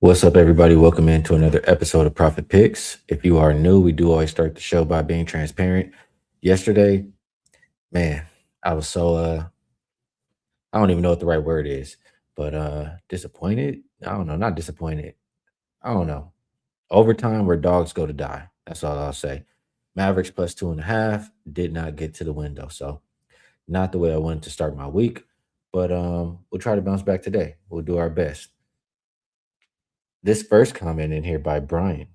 What's up, everybody? Welcome into another episode of Profit Picks. If you are new, we do always start the show by being transparent. Yesterday, man, I was I don't even know what the right word is, but disappointed. I don't know, not disappointed. I don't know. Overtime where dogs go to die. That's all I'll say. Mavericks plus 2.5 did not get to the window. So not the way I wanted to start my week. But we'll try to bounce back today. We'll do our best. This first comment in here by Brian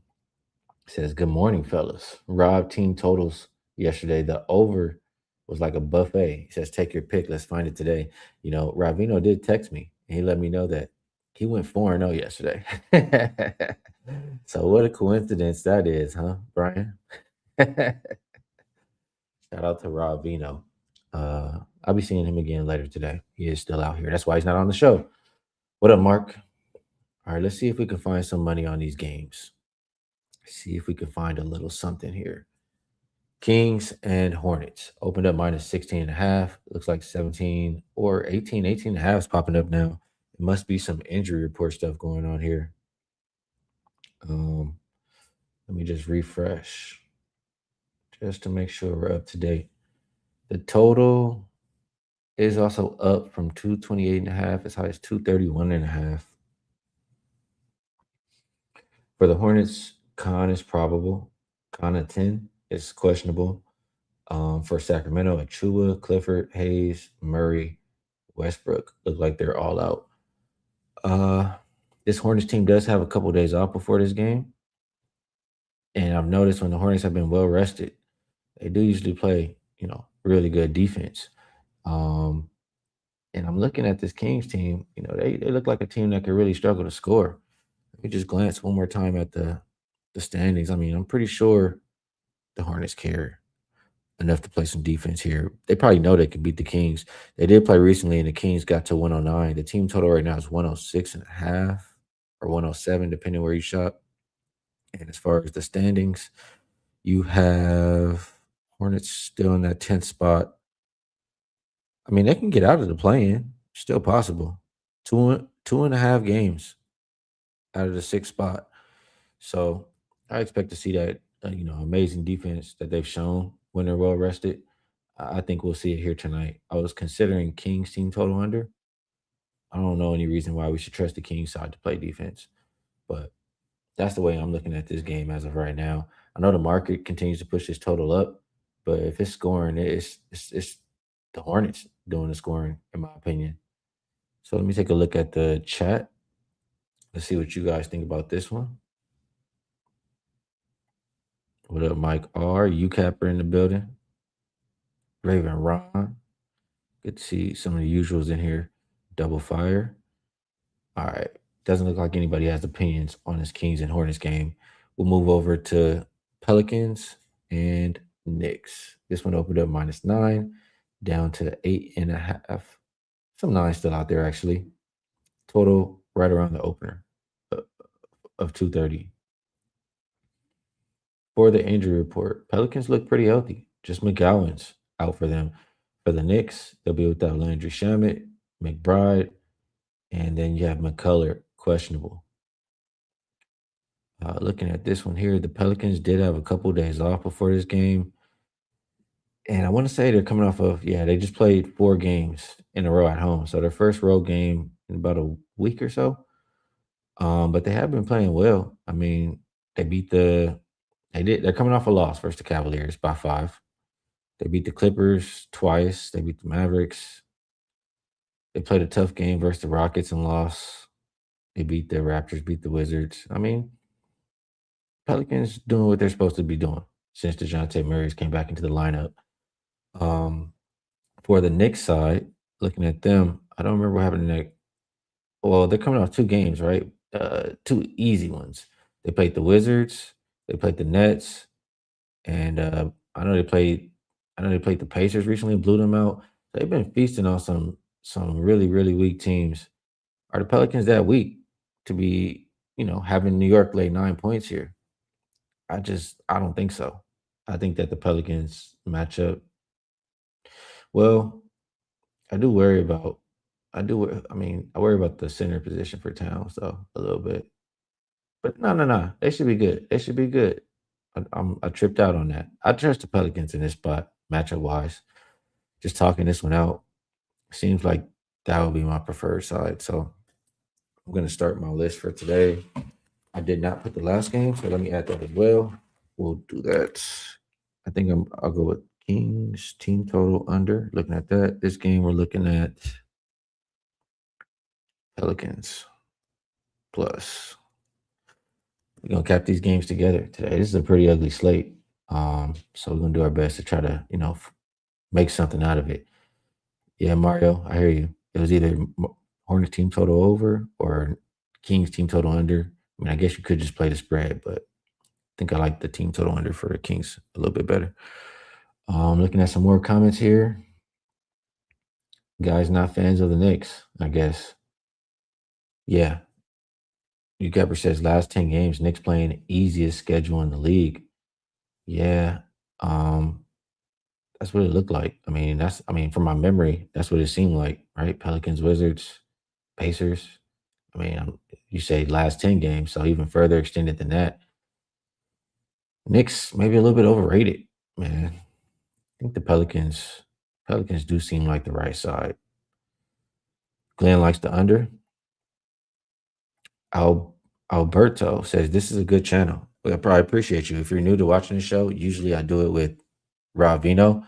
says, "Good morning, fellas. Rob team totals yesterday. The over was like a buffet." He says, "Take your pick. Let's find it today." Rob Veno did text me and he let me know that he went 4-0 yesterday. So what a coincidence that is, huh, Brian? Shout out to Rob Veno. I'll be seeing him again later today. He is still out here. That's why he's not on the show. What up, Mark? All right, let's see if we can find some money on these games. See if we can find a little something here. Kings and Hornets opened up minus 16 and a half. Looks like 17 or 18. 18 and a half is popping up now. It must be some injury report stuff going on here. Um, Let me just refresh just to make sure we're up to date. The total is also up from 228 and a half as high as 231 and a half. For the Hornets, Khan is probable. Khan at 10 is questionable. For Sacramento, Achua, Clifford, Hayes, Murray, Westbrook look like they're all out. Uh, this Hornets team does have a couple days off before this game, and I've noticed when the Hornets have been well rested, they do usually play, really good defense. Um, and I'm looking at this Kings team. They look like a team that could really struggle to score. Let me just glance one more time at the standings. I mean, I'm pretty sure the Hornets care enough to play some defense here. They probably know they can beat the Kings. They did play recently, and the Kings got to 109. The team total right now is 106 and a half or 107, depending where you shop. And as far as the standings, you have Hornets still in that 10th spot. I mean, they can get out of the play-in. Still possible. Two and a half games out of the sixth spot. So I expect to see that amazing defense that they've shown when they're well rested. I think we'll see it here tonight. I was considering Kings team total under. I don't know any reason why we should trust the Kings side to play defense, but that's the way I'm looking at this game as of right now. I know the market continues to push this total up, but if it's scoring, it's the Hornets doing the scoring, in my opinion. So let me take a look at the chat. Let's see what you guys think about this one. What up, Mike R? UCapper in the building. Raven Ron. Good to see some of the usuals in here. Double fire. All right. Doesn't look like anybody has opinions on this Kings and Hornets game. We'll move over to Pelicans and Knicks. This one opened up -9, down to 8.5. Some nine still out there, actually. Total right around the opener of 230. For the injury report, Pelicans look pretty healthy. Just McGowan's out for them. For the Knicks, they'll be without Landry Shamet, McBride, and then you have McCullough, questionable. Looking at this one here, the Pelicans did have a couple days off before this game. And I want to say they're coming off of, yeah, they just played 4 games in a row at home. So their first road game in about a week or so. But they have been playing well. I mean, they beat they're coming off a loss versus the Cavaliers by 5. They beat the Clippers twice. They beat the Mavericks. They played a tough game versus the Rockets and lost. They beat the Raptors, beat the Wizards. I mean, Pelicans doing what they're supposed to be doing since DeJounte Murray's came back into the lineup. Um, for the Knicks side, looking at them, I don't remember what happened in that. Well, they're coming off 2 games, right? Two easy ones. They played the Wizards, they played the Nets, and I know they played. I know they played the Pacers recently, blew them out. They've been feasting on some really really weak teams. Are the Pelicans that weak to be having New York lay 9 points here? I don't think so. I think that the Pelicans match up well. I do worry about I mean, I worry about the center position for Towns though a little bit. But no. They should be good. They should be good. I tripped out on that. I trust the Pelicans in this spot, matchup wise. Just talking this one out, seems like that would be my preferred side. So I'm gonna start my list for today. I did not put the last game, so let me add that as well. We'll do that. I think I'll go with Kings team total under. Looking at that, this game we're looking at Pelicans plus. We're gonna cap these games together today. This is a pretty ugly slate. So we're gonna do our best to try to, make something out of it. Yeah, Mario, I hear you. It was either Hornets team total over or Kings team total under. I mean, I guess you could just play the spread, but I think I like the team total under for the Kings a little bit better. Looking at some more comments here. Guys not fans of the Knicks, I guess. Yeah. Gabber says last 10 games, Knicks playing easiest schedule in the league. Yeah. Um, that's what it looked like. From my memory, that's what it seemed like, right? Pelicans, Wizards, Pacers. You say last 10 games, so even further extended than that. Knicks maybe a little bit overrated, man. I think the Pelicans do seem like the right side. Glenn likes the under. Alberto says this is a good channel. Well, I probably appreciate you. If you're new to watching the show, usually I do it with Rob Veno,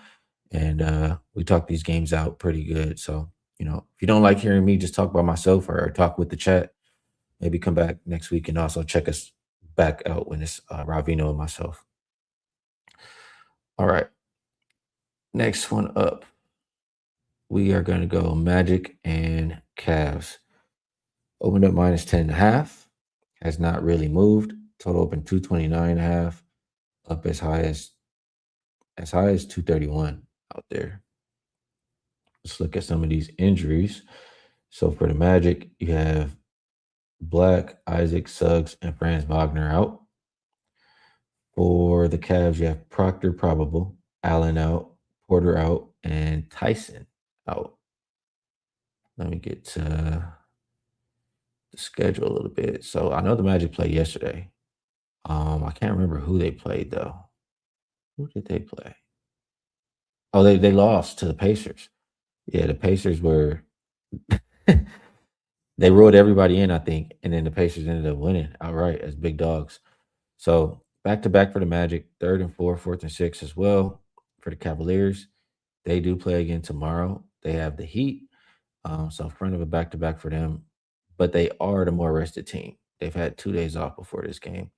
and we talk these games out pretty good. So, if you don't like hearing me just talk by myself or talk with the chat, maybe come back next week and also check us back out when it's Rob Veno and myself. All right. Next one up. We are going to go Magic and Cavs. Opened up minus 10.5. Has not really moved. Total open 229.5. Up as high as 231 out there. Let's look at some of these injuries. So for the Magic, you have Black, Isaac, Suggs, and Franz Wagner out. For the Cavs, you have Proctor probable, Allen out, Porter out, and Tyson out. Let me get to the schedule a little bit. So I know the Magic played yesterday. I can't remember who they played though. Who did they play? Oh, they lost to the Pacers. Yeah, the Pacers were they ruled everybody in, I think, and then the Pacers ended up winning outright as big dogs. So back to back for the Magic, third and fourth and sixth as well for the Cavaliers. They do play again tomorrow. They have the Heat, so front of a back to back for them, but they are the more rested team. They've had 2 days off before this game.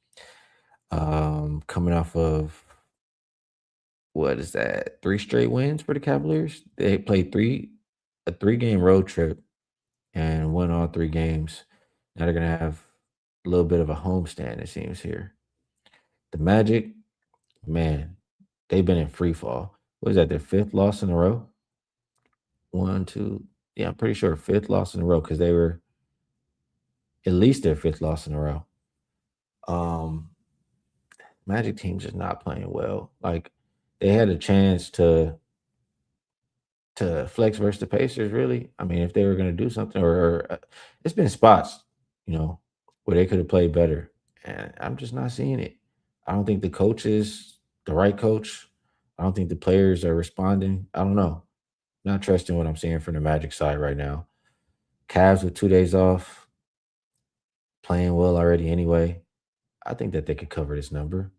Coming off of what is that? 3 straight wins for the Cavaliers. They played a 3-game road trip and won all 3 games. Now they're gonna have a little bit of a homestand, it seems here. The Magic, man, they've been in free fall. What is that? Their 5th loss in a row? 1, 2. Yeah, I'm pretty sure 5th loss in a row because they were at least their 5th loss in a row. Magic team's just not playing well. Like they had a chance to flex versus the Pacers, really. I mean, if they were going to do something, or it's been spots, where they could have played better, and I'm just not seeing it. I don't think the coach is the right coach. I don't think the players are responding. I don't know. Not trusting what I'm seeing from the Magic side right now. Cavs with 2 days off, playing well already anyway. I think that they could cover this number.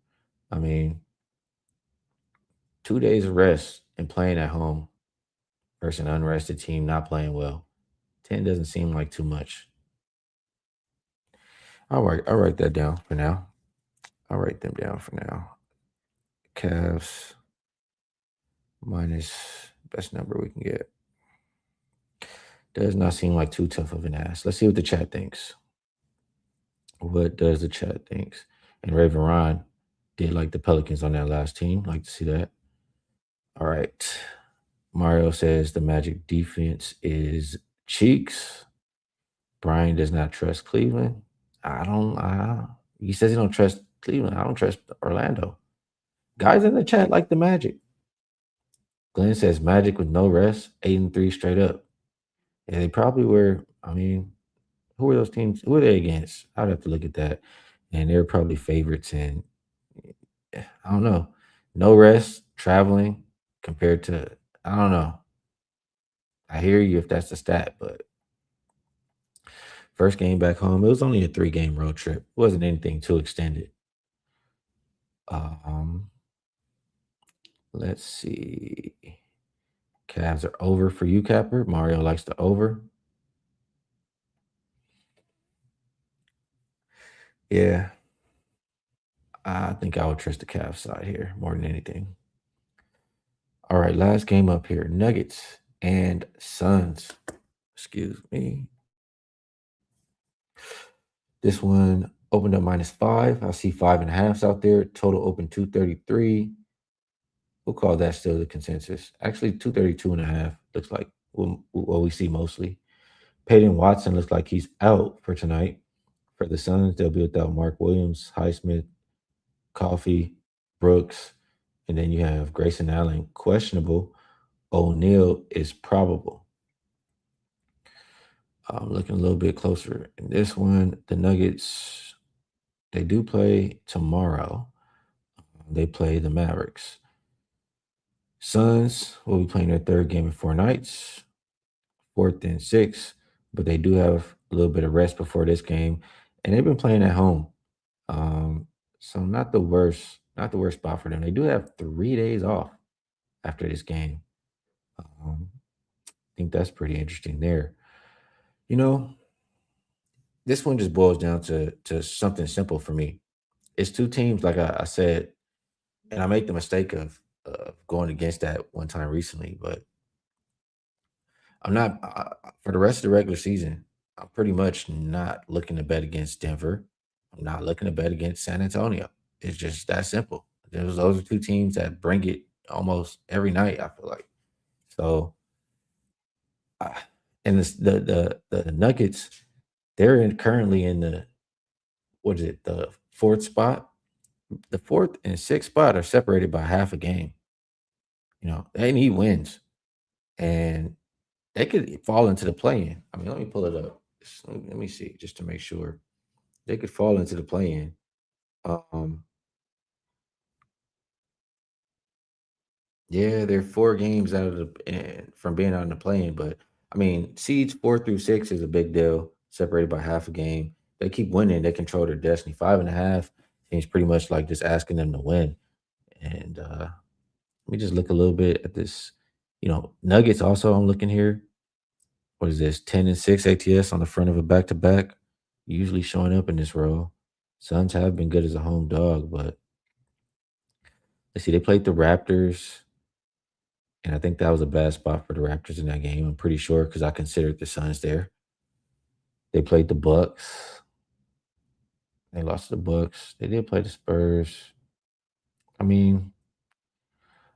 I mean, 2 days of rest and playing at home versus an unrested team not playing well. 10 doesn't seem like too much. I'll write that down for now. I'll write them down for now. Cavs minus best number we can get. Does not seem like too tough of an ask. Let's see what the chat thinks. What does the chat thinks? And Raven Ron did like the Pelicans on that last team. Like to see that. All right. Mario says the Magic defense is cheeks. Brian does not trust Cleveland. He says he don't trust Cleveland. I don't trust Orlando. Guys in the chat like the Magic. Glenn says Magic with no rest, 8-3 straight up. Yeah, they probably were. I mean, who were those teams? Who were they against? I'd have to look at that. and they're probably favorites. And I don't know, no rest, traveling compared to, I don't know. I hear you if that's the stat, but first game back home, it was only a 3 game road trip. It wasn't anything too extended. Um, let's see. Cavs are over for you, Capper. Mario likes the over. Yeah, I think I would trust the Cavs side here more than anything. All right, last game up here. Nuggets and Suns. Excuse me. This one opened up -5. I see 5.5s out there. Total open 233. We'll call that still the consensus. Actually, 232.5 looks like what we see mostly. Peyton Watson looks like he's out for tonight. For the Suns, they'll be without Mark Williams, Highsmith, Coffee, Brooks, and then you have Grayson Allen questionable. O'Neal is probable. I'm looking a little bit closer in this one. The Nuggets, they do play tomorrow. They play the Mavericks. Suns will be playing their third game in 4 nights, fourth and sixth, but they do have a little bit of rest before this game, and they've been playing at home. Um, so not the worst spot for them. They do have 3 days off after this game. I think that's pretty interesting there. You know, this one just boils down to something simple for me. It's two teams, like I said, and I make the mistake of going against that one time recently, but I'm not for the rest of the regular season. I'm pretty much not looking to bet against Denver. I'm not looking to bet against San Antonio. It's just that simple. Those are two teams that bring it almost every night. I feel like so. Uh, and the Nuggets, currently in the, what is it, the fourth spot. The fourth and sixth spot are separated by half a game. They need wins, and they could fall into the play-in. I mean, let me pull it up. Let me see, just to make sure. They could fall into the play-in. Um, yeah, they're 4 games out of from being out in the play-in, but I mean, seeds 4 through 6 is a big deal, separated by half a game. They keep winning, they control their destiny. 5.5 seems pretty much like just asking them to win. And let me just look a little bit at this. Nuggets also, I'm looking here. What is this? 10-6 ATS on the front of a back to back, usually showing up in this role. Suns have been good as a home dog, but let's see, they played the Raptors, and I think that was a bad spot for the Raptors in that game. I'm pretty sure because I considered the Suns there. They played the Bucks. They lost to the Bucks. They did play the Spurs. I mean,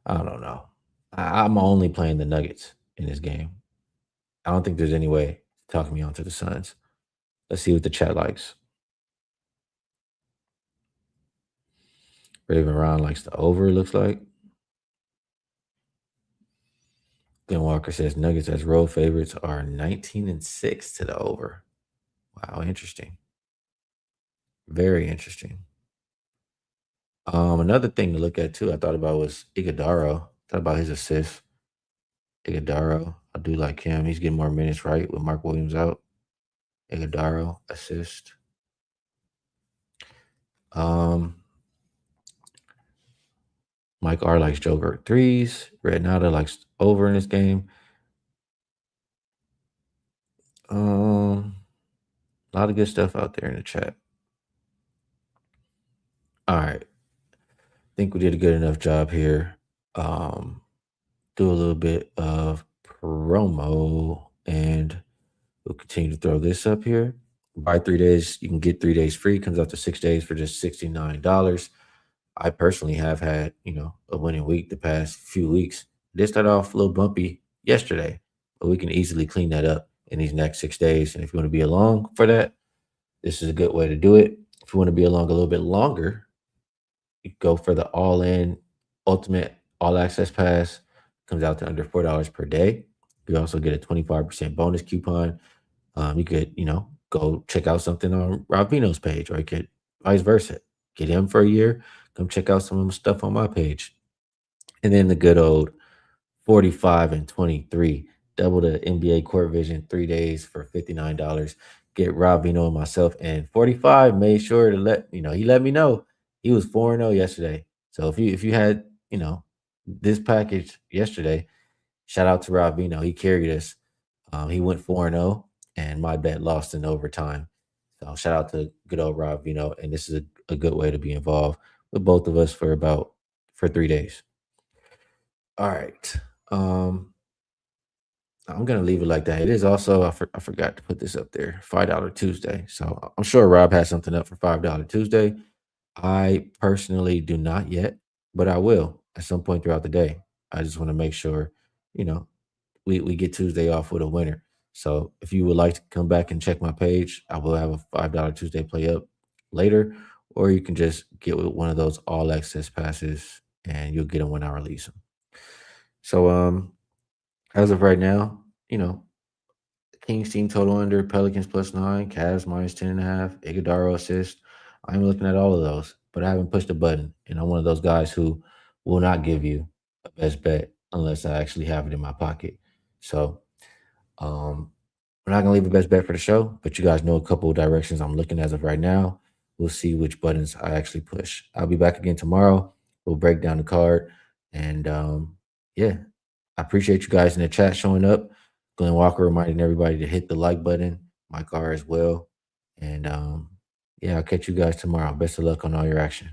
I don't know. I'm only playing the Nuggets in this game. I don't think there's any way to talk me onto the Suns. Let's see what the chat likes. Raven Ron likes the over, it looks like. Glenn Walker says Nuggets as road favorites are 19-6 to the over. Wow, interesting. Very interesting. Another thing to look at too, I thought about was Iguodaro. Thought about his assists. Iguodaro, I do like him. He's getting more minutes, right, with Mark Williams out. Iguodaro assist. Um, Mike R likes Joker threes. Red Nada likes over in this game. A lot of good stuff out there in the chat. All right. I think we did a good enough job here. Do a little bit of promo, and we'll continue to throw this up here. Buy 3 days, you can get 3 days free. Comes out to 6 days for just $69. I personally have had, a winning week the past few weeks. Did start off a little bumpy yesterday, but we can easily clean that up in these next 6 days. And if you want to be along for that, this is a good way to do it. If you want to be along a little bit longer, you go for the all-in ultimate all access pass. Comes out to under $4 per day. You also get a 25% bonus coupon. You could, go check out something on Rob Veno's page, or you could vice versa. Get him for a year. Come check out some of the stuff on my page. And then the good old 45 and 23. Double the NBA court vision 3 days for $59. Get Rob Veno and myself. And 45 made sure to he let me know he was 4-0 yesterday. So if you had, this package yesterday, shout out to Rob Veno. He carried us. He went 4-0, and my bet lost in overtime. So shout out to good old Rob Veno. And this is a good way to be involved with both of us for 3 days. All right. Um, I'm gonna leave it like that. It is also I forgot to put this up there. $5 Tuesday. So I'm sure Rob has something up for $5 Tuesday. I personally do not yet, but I will at some point throughout the day. I just want to make sure, you know, we get Tuesday off with a winner. So if you would like to come back and check my page, I will have a $5 Tuesday play up later, or you can just get with one of those all access passes and you'll get them when I release them. So as of right now, Kings team total under, Pelicans +9, Cavs -10.5, Iguodala assist. I'm looking at all of those, but I haven't pushed the button. And I'm one of those guys who will not give you a best bet unless I actually have it in my pocket. So we're not gonna leave a best bet for the show, but you guys know a couple of directions I'm looking as of right now. We'll see which buttons I actually push. I'll be back again tomorrow. We'll break down the card. And yeah, I appreciate you guys in the chat showing up. Glenn Walker reminding everybody to hit the like button, my car as well. And yeah, I'll catch you guys tomorrow. Best of luck on all your action.